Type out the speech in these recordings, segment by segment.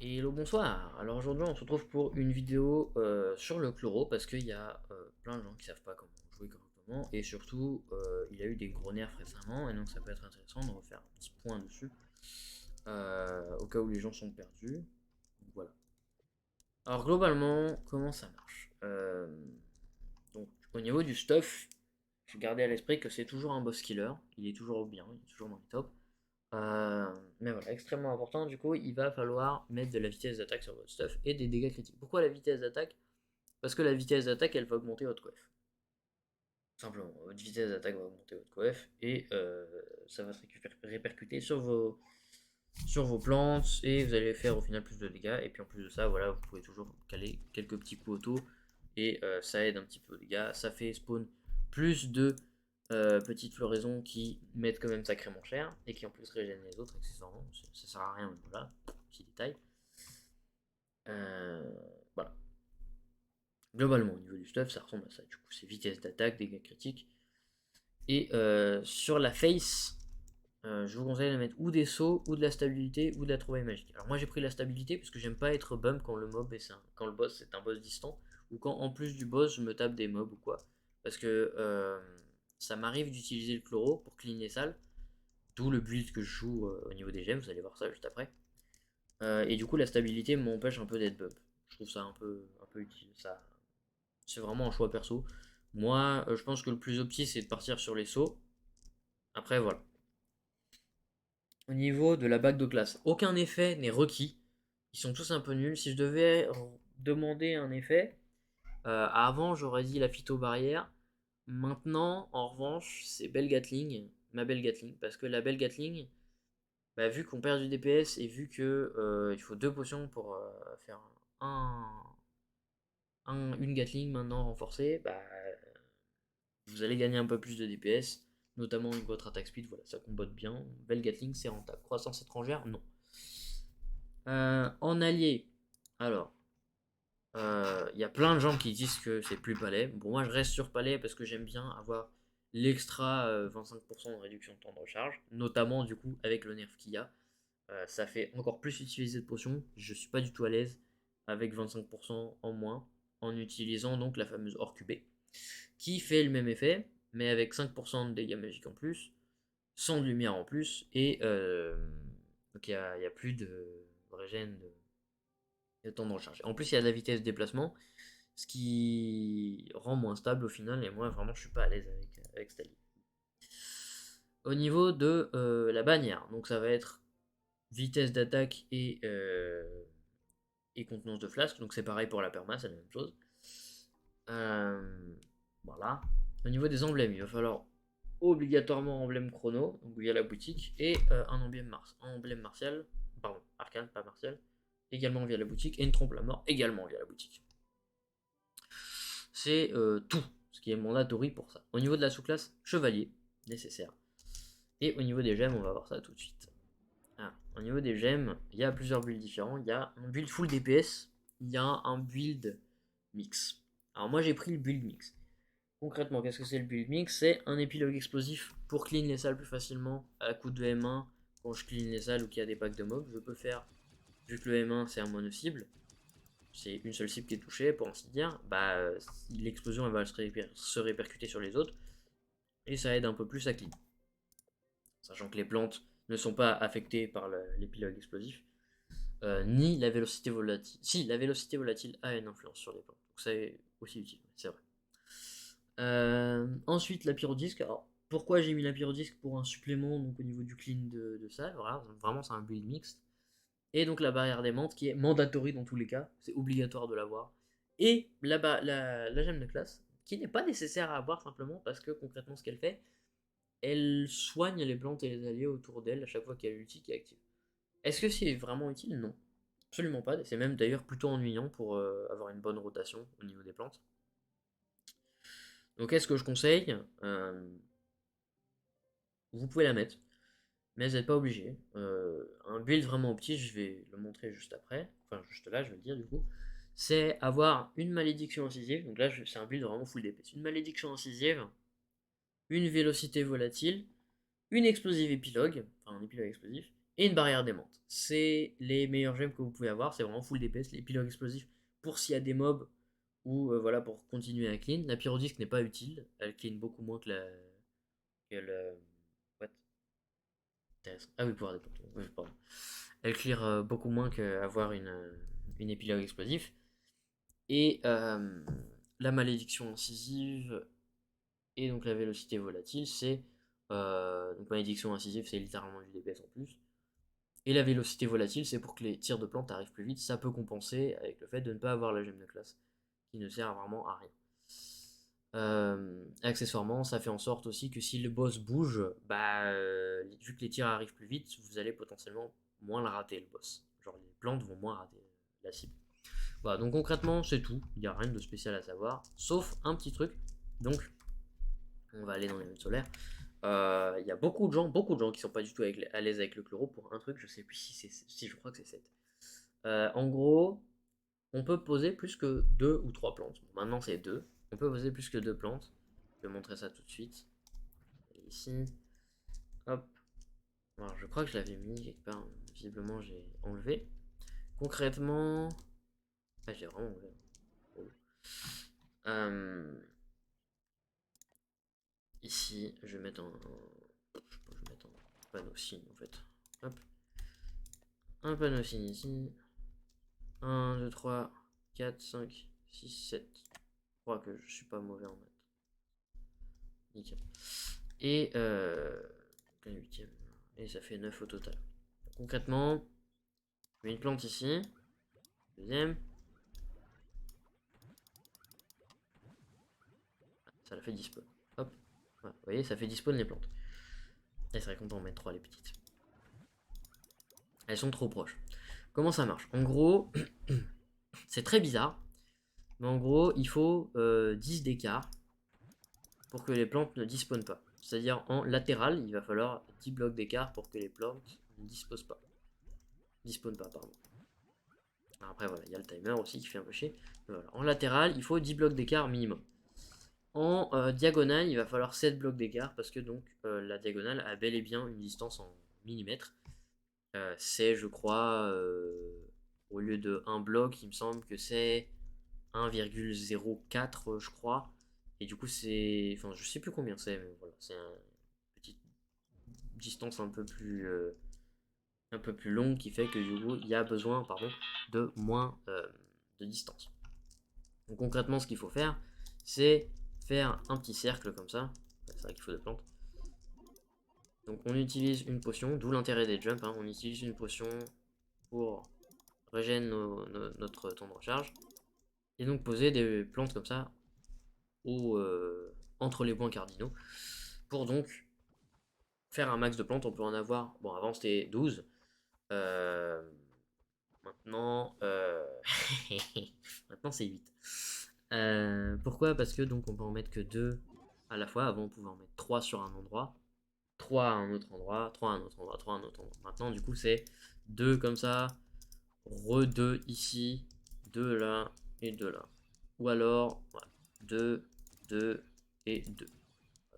Hello, bonsoir. Alors aujourd'hui on se retrouve pour une vidéo sur le chloro parce qu'il y a plein de gens qui savent pas comment jouer correctement et surtout il y a eu des gros nerfs récemment et donc ça peut être intéressant de refaire un petit point dessus au cas où les gens sont perdus. Donc, voilà. Alors globalement comment ça marche. Donc au niveau du stuff, faut garder à l'esprit que c'est toujours un boss killer, il est toujours bien, il est toujours dans les tops. Mais voilà, extrêmement important, du coup, il va falloir mettre de la vitesse d'attaque sur votre stuff et des dégâts critiques. Pourquoi la vitesse d'attaque? Parce que la vitesse d'attaque, elle va augmenter votre coef. Simplement, votre vitesse d'attaque va augmenter votre coef et ça va se répercuter sur vos plantes et vous allez faire au final plus de dégâts. Et puis en plus de ça, voilà, vous pouvez toujours caler quelques petits coups auto et ça aide un petit peu aux dégâts. Ça fait spawn plus de petites floraisons qui mettent quand même sacrément cher et qui en plus régènent les autres accessoirement. Ça sert à rien, mais voilà, petit détail. Euh, voilà. Globalement, au niveau du stuff, ça ressemble à ça. Du coup, c'est vitesse d'attaque, dégâts critiques. Et sur la face, je vous conseille de mettre ou des sauts, ou de la stabilité, ou de la trouvaille magique. Alors moi j'ai pris la stabilité parce que j'aime pas être bump quand quand le boss c'est un boss distant, ou quand en plus du boss je me tape des mobs ou quoi. Parce que ça m'arrive d'utiliser le chloro pour clean les salles, d'où le build que je joue au niveau des gemmes, vous allez voir ça juste après. Et du coup la stabilité m'empêche un peu d'être bump. Je trouve ça un peu utile. Ça, c'est vraiment un choix perso. Moi je pense que le plus opti c'est de partir sur les sauts. Après voilà. Au niveau de la bague de classe, aucun effet n'est requis. Ils sont tous un peu nuls. Si je devais demander un effet, avant j'aurais dit la phyto-barrière. Maintenant, en revanche, c'est Belle Gatling, ma Belle Gatling. Parce que la Belle Gatling, bah, vu qu'on perd du DPS et vu que il faut deux potions pour faire un, une Gatling maintenant renforcée, bah, vous allez gagner un peu plus de DPS, notamment avec votre attaque speed. Voilà, ça combote bien. Belle Gatling, c'est rentable. Croissance étrangère, non. En allié, alors, il y a plein de gens qui disent que c'est plus palais. Bon, moi je reste sur palais parce que j'aime bien avoir l'extra 25% de réduction de temps de recharge, notamment du coup avec le nerf qu'il y a. Ça fait encore plus utiliser de potions. Je suis pas du tout à l'aise avec 25% en moins en utilisant donc la fameuse Orcubée qui fait le même effet mais avec 5% de dégâts magiques en plus, sans de lumière en plus et donc il y a plus de régène de temps de recharge. En plus, il y a de la vitesse de déplacement, ce qui rend moins stable au final. Et moi, vraiment, je suis pas à l'aise avec Stali. Au niveau de la bannière, donc ça va être vitesse d'attaque et contenance de flasque. Donc c'est pareil pour la perma, c'est la même chose. Euh, voilà. Au niveau des emblèmes, il va falloir obligatoirement emblème chrono, donc via la boutique, et un emblème martial, pardon, arcane, pas martial, également via la boutique, et une trompe la mort, également via la boutique. C'est tout ce qui est mandatory pour ça. Au niveau de la sous-classe, chevalier, nécessaire. Et au niveau des gemmes, on va voir ça tout de suite. Ah, au niveau des gemmes, il y a plusieurs builds différents. Il y a un build full DPS, il y a un build mix. Alors moi j'ai pris le build mix. Concrètement, qu'est-ce que c'est le build mix? C'est un épilogue explosif pour clean les salles plus facilement à coup de M1 quand je clean les salles ou qu'il y a des packs de mobs. Je peux faire, vu que le M1 c'est un mono cible, c'est une seule cible qui est touchée, pour ainsi dire, bah, l'explosion elle va se répercuter sur les autres et ça aide un peu plus à clean. Sachant que les plantes ne sont pas affectées par l'épilogue explosif, ni la vélocité volatile. Si, la vélocité volatile a une influence sur les plantes, donc c'est aussi utile, c'est vrai. Ensuite, la pyrodisque. Alors, pourquoi j'ai mis la pyrodisque pour un supplément donc au niveau du clean de ça? Voilà, vraiment c'est un build mixte. Et donc la barrière des menthes qui est mandatory dans tous les cas, c'est obligatoire de l'avoir. Et la gemme de classe, qui n'est pas nécessaire à avoir simplement parce que concrètement ce qu'elle fait, elle soigne les plantes et les alliés autour d'elle à chaque fois qu'il y a l'ulti qui est active. Est-ce que c'est vraiment utile? Non. Absolument pas. C'est même d'ailleurs plutôt ennuyant pour avoir une bonne rotation au niveau des plantes. Donc est-ce que je conseille? Vous pouvez la mettre, mais vous n'êtes pas obligé. Un build vraiment petit, je vais le montrer juste après, enfin juste là, je vais le dire du coup, c'est avoir une malédiction incisive, donc là c'est un build vraiment full DPS, une malédiction incisive, une vélocité volatile, une explosive épilogue, enfin un épilogue explosif, et une barrière d'aimante. C'est les meilleurs gemmes que vous pouvez avoir, c'est vraiment full DPS, les pilotes explosifs pour s'il y a des mobs ou voilà pour continuer à clean. La pyrodisque n'est pas utile, elle clean beaucoup moins que le what? Ah oui, pouvoir des plantes. Oui, pardon. Elle clear beaucoup moins qu'avoir une épilogue explosif. Et la malédiction incisive et donc la vélocité volatile, c'est donc malédiction incisive, c'est littéralement du DPS en plus. Et la vélocité volatile, c'est pour que les tirs de plantes arrivent plus vite. Ça peut compenser avec le fait de ne pas avoir la gemme de classe, qui ne sert vraiment à rien. Accessoirement, ça fait en sorte aussi que si le boss bouge, vu que les tirs arrivent plus vite, vous allez potentiellement moins le rater, le boss. Genre les plantes vont moins rater la cible. Voilà, donc concrètement, c'est tout. Il n'y a rien de spécial à savoir, sauf un petit truc. Donc, on va aller dans les lunes solaires. Il y a beaucoup de gens qui sont pas du tout à l'aise avec le chloro pour un truc, je sais plus si je crois que c'est 7. En gros, on peut poser plus que 2 ou 3 plantes. Bon, maintenant c'est 2. On peut poser plus que 2 plantes. Je vais montrer ça tout de suite. Ici. Hop. Alors, je crois que je l'avais mis quelque part. Visiblement, j'ai enlevé. Concrètement. Ah, j'ai vraiment enlevé. Oh. Ici, je vais mettre je vais mettre un panneau signe en fait. Hop. Un panneau signe ici. 1, 2, 3, 4, 5, 6, 7. Je crois que je suis pas mauvais en maths. Nickel. Et le huitième. Et ça fait 9 au total. Concrètement, je mets une plante ici. Deuxième. Ça l'a fait 10 spawns. Hop. Voilà, vous voyez, ça fait 10 spawns les plantes. Et c'est vrai qu'on peut en mettre 3 les petites. Elles sont trop proches. Comment ça marche? En gros, c'est très bizarre. Mais en gros, il faut 10 d'écart pour que les plantes ne dispawnent pas. C'est-à-dire en latéral, il va falloir 10 blocs d'écart pour que les plantes ne disposent pas. Dispawnent pas, pardon. Après, voilà, il y a le timer aussi qui fait un peu chier. Voilà. En latéral, il faut 10 blocs d'écart minimum. En diagonale, il va falloir 7 blocs d'écart parce que donc la diagonale a bel et bien une distance en millimètres. C'est, je crois, au lieu de 1 bloc, il me semble que c'est 1,04, je crois. Et du coup, c'est. Enfin, je sais plus combien c'est, mais voilà, c'est une petite distance un peu plus longue qui fait que du coup, il y a besoin de moins de distance. Donc concrètement, ce qu'il faut faire, c'est faire un petit cercle comme ça. C'est vrai qu'il faut des plantes. Donc on utilise une potion, d'où l'intérêt des jumps. Hein. On utilise une potion pour régénérer notre temps de recharge. Et donc poser des plantes comme ça entre les points cardinaux. Pour donc faire un max de plantes, on peut en avoir. Bon, avant c'était 12. Euh, maintenant, maintenant c'est 8. Pourquoi? Parce que donc on peut en mettre que 2 à la fois. Avant on pouvait en mettre 3 sur un endroit, 3 à un autre endroit, 3 à un autre endroit, 3 à un autre endroit. Maintenant du coup c'est 2 comme ça, re 2 ici, 2 là et 2 là. Ou alors voilà, 2, 2 et 2. Tout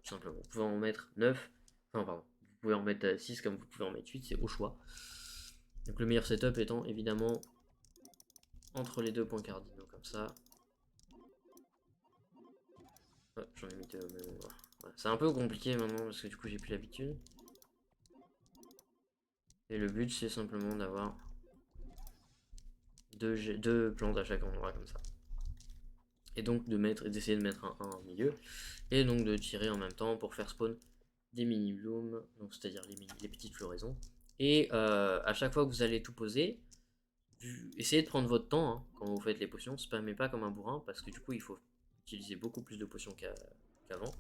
simplement. Vous pouvez en mettre 9. Enfin pardon. Vous pouvez en mettre 6 comme vous pouvez en mettre 8, c'est au choix. Donc le meilleur setup étant évidemment entre les deux points cardinaux comme ça. Ouais, j'en ai mis deux au même endroit. Ouais, c'est un peu compliqué maintenant parce que du coup j'ai plus l'habitude. Et le but c'est simplement d'avoir deux plantes à chaque endroit comme ça. Et donc d'essayer de mettre un 1 au milieu. Et donc de tirer en même temps pour faire spawn des mini blooms, donc c'est-à-dire les petites floraisons. Et à chaque fois que vous allez tout poser, essayez de prendre votre temps hein, quand vous faites les potions. Spammez pas comme un bourrin parce que du coup il faut utiliser beaucoup plus de potions qu'avant.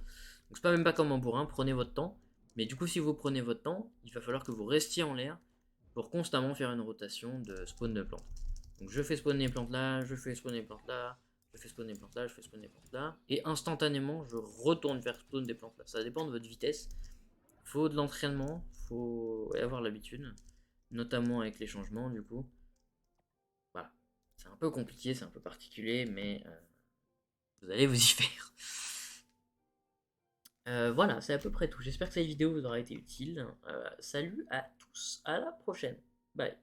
Donc spammez pas comme un bourrin, prenez votre temps. Mais du coup si vous prenez votre temps, il va falloir que vous restiez en l'air pour constamment faire une rotation de spawn de plantes. Donc je fais spawner les plantes là, je fais spawner les plantes là, je fais spawner les plantes là, je fais spawner les plantes là. Et instantanément je retourne vers spawn des plantes là. Ça dépend de votre vitesse. Faut de l'entraînement, faut avoir l'habitude. Notamment avec les changements du coup. Voilà. C'est un peu compliqué, c'est un peu particulier, mais vous allez vous y faire. Voilà, c'est à peu près tout. J'espère que cette vidéo vous aura été utile. Salut à tous, à la prochaine. Bye.